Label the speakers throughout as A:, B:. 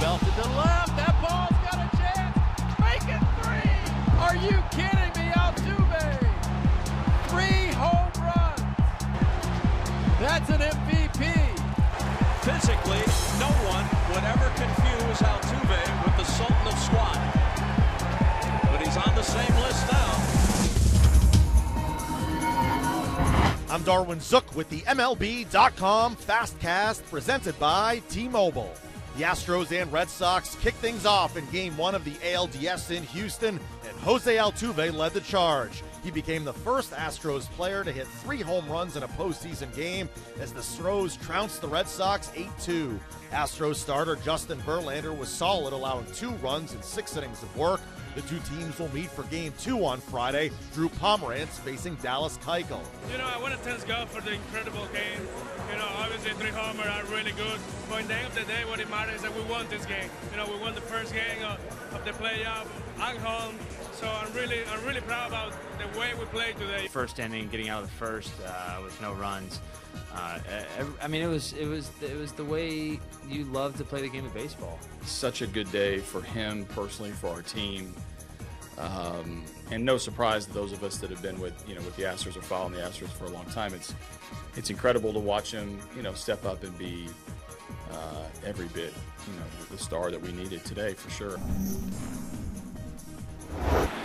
A: belted to the left. That ball's got a chance. Make it 3. Are you kidding me, Altuve? 3 home runs. That's an MVP.
B: Physically, no one would ever confuse Altuve with the Sultan of Squat. But he's on the same list now.
C: I'm Darwin Zook with the MLB.com FastCast presented by T-Mobile. The Astros and Red Sox kicked things off in Game 1 of the ALDS in Houston, and Jose Altuve led the charge. He became the first Astros player to hit 3 home runs in a postseason game as the Stros trounced the Red Sox 8-2. Astros starter Justin Verlander was solid, allowing 2 runs in 6 innings of work. The 2 teams will meet for Game 2 on Friday. Drew Pomeranz facing Dallas Keuchel.
D: I want to thank God for the incredible game. Obviously 3 homers are really good, but at the end of the day, what it matters is that we won this game. We won the first game of the playoff at home, so I'm really proud about the way we played today.
E: First inning, getting out of the first with no runs. It was the way you love to play the game of baseball.
F: Such a good day for him personally, for our team, and no surprise to those of us that have been with the Astros or following the Astros for a long time. It's incredible to watch him, step up and be every bit, the star that we needed today for sure.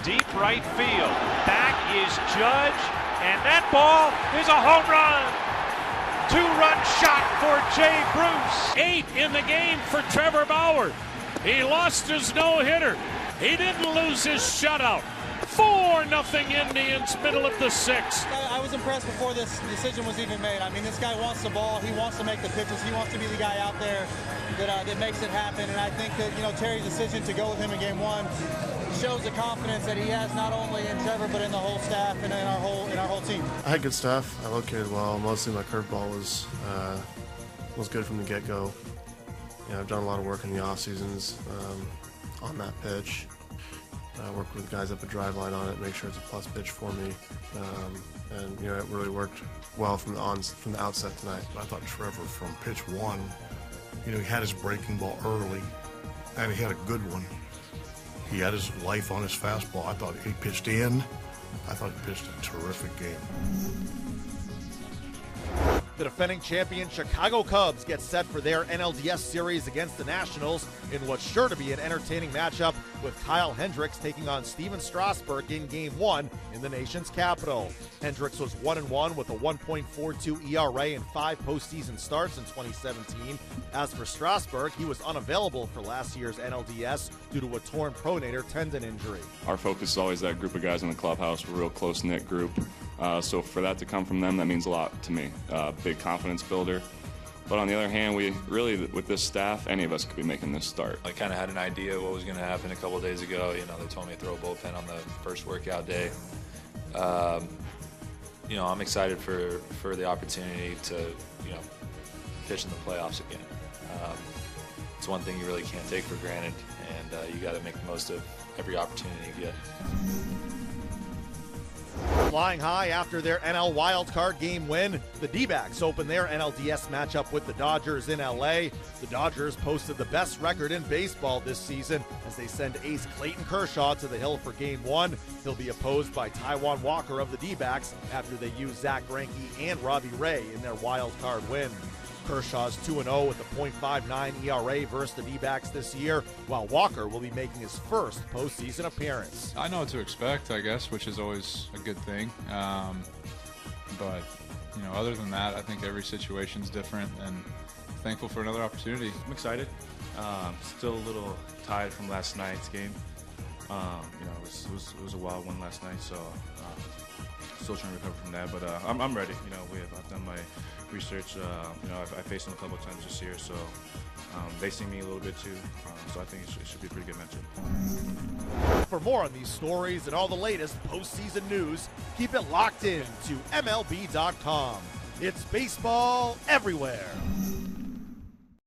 G: Deep right field. Back is Judge, and that ball is a home run. 2-run shot for Jay Bruce. 8 in the game for Trevor Bauer. He lost his no-hitter. He didn't lose his shutout. 4-0 Indians, middle of the 6th.
H: I was impressed before this decision was even made. This guy wants the ball. He wants to make the pitches. He wants to be the guy out there that makes it happen. And I think that Terry's decision to go with him in Game 1 shows the confidence that he has not only in Trevor but in the whole staff and in our whole team.
I: I had good stuff. I located well. Mostly my curveball was good from the get-go. I've done a lot of work in the off seasons on that pitch. I worked with guys up a drive line on it, make sure it's a plus pitch for me, and it really worked well from the outset tonight.
J: I thought Trevor from pitch 1, he had his breaking ball early, and he had a good one. He had his life on his fastball. I thought he pitched in. I thought he pitched a terrific game.
C: The defending champion Chicago Cubs get set for their NLDS series against the Nationals in what's sure to be an entertaining matchup, with Kyle Hendricks taking on Steven Strasburg in Game 1 in the nation's capital. Hendricks was 1-1 with a 1.42 ERA in 5 postseason starts in 2017. As for Strasburg, he was unavailable for last year's NLDS due to a torn pronator tendon injury.
K: Our focus is always that group of guys in the clubhouse. We're a real close-knit group. So for that to come from them, that means a lot to me. Big confidence builder. But on the other hand, we really, with this staff, any of us could be making this start.
L: I kind of had an idea what was going to happen a couple days ago. They told me to throw a bullpen on the first workout day. I'm excited for the opportunity to, pitch in the playoffs again. It's one thing you really can't take for granted, and you got to make the most of every opportunity you get.
C: Flying high after their NL wildcard game win, the D-backs open their NLDS matchup with the Dodgers in LA. The Dodgers posted the best record in baseball this season as they send ace Clayton Kershaw to the hill for Game 1. He'll be opposed by Taijuan Walker of the D-backs after they use Zach Greinke and Robbie Ray in their wildcard win. Kershaw's 2-0 with a .59 ERA versus the D-backs this year, while Walker will be making his first postseason appearance.
M: I know what to expect, I guess, which is always a good thing. But other than that, I think every situation's different, and thankful for another opportunity.
N: I'm excited. Still a little tired from last night's game. It was a wild one last night, so still trying to recover from that. But I'm ready. I've done my research. I faced them a couple of times this year, so they see me a little bit too. So I think it should be a pretty good matchup.
C: For more on these stories and all the latest postseason news, keep it locked in to MLB.com. It's baseball everywhere.